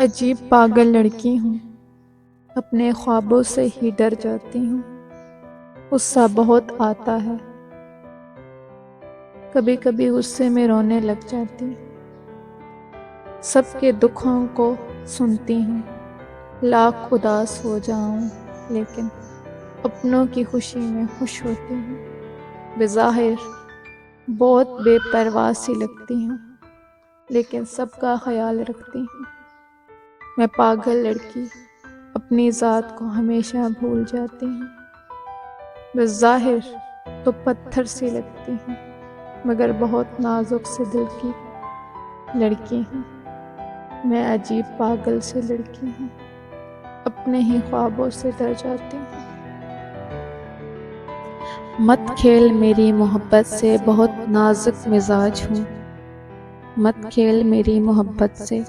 عجیب پاگل لڑکی ہوں، اپنے خوابوں سے ہی ڈر جاتی ہوں۔ غصہ بہت آتا ہے، کبھی کبھی غصے میں رونے لگ جاتی۔ سب کے دکھوں کو سنتی ہوں، لاکھ اداس ہو جاؤں لیکن اپنوں کی خوشی میں خوش ہوتی ہوں۔ بظاہر بہت بے پرواہ سی لگتی ہوں، لیکن سب کا خیال رکھتی ہوں۔ میں پاگل لڑکی اپنی ذات کو ہمیشہ بھول جاتی ہوں۔ بظاہر تو پتھر سی لگتی ہوں، مگر بہت نازک سے دل کی لڑکی ہوں۔ میں عجیب پاگل سی لڑکی ہوں، اپنے ہی خوابوں سے ڈر جاتی ہوں۔ مت کھیل میری محبت سے، بہت نازک مزاج ہوں۔ مت کھیل میری محبت سے،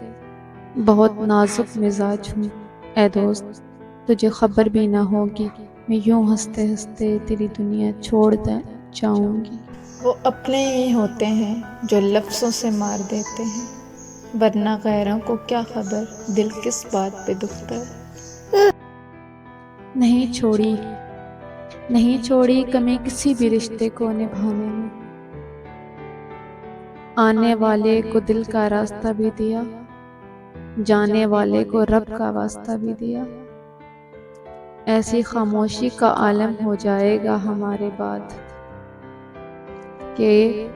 بہت نازک مزاج ہوں۔ اے دوست، تجھے خبر بھی نہ ہوگی، میں یوں ہنستے ہنستے تیری دنیا چھوڑ جاؤں گی۔ وہ اپنے ہی ہوتے ہیں جو لفظوں سے مار دیتے ہیں، ورنہ غیروں کو کیا خبر دل کس بات پہ دکھتا ہے۔ نہیں چھوڑی کمی کسی بھی رشتے کو نبھانے میں۔ آنے والے کو دل کا راستہ بھی دیا، جانے والے کو رب کا واسطہ بھی دیا۔ ایسی خاموشی کا عالم ہو جائے گا ہمارے بعد کہ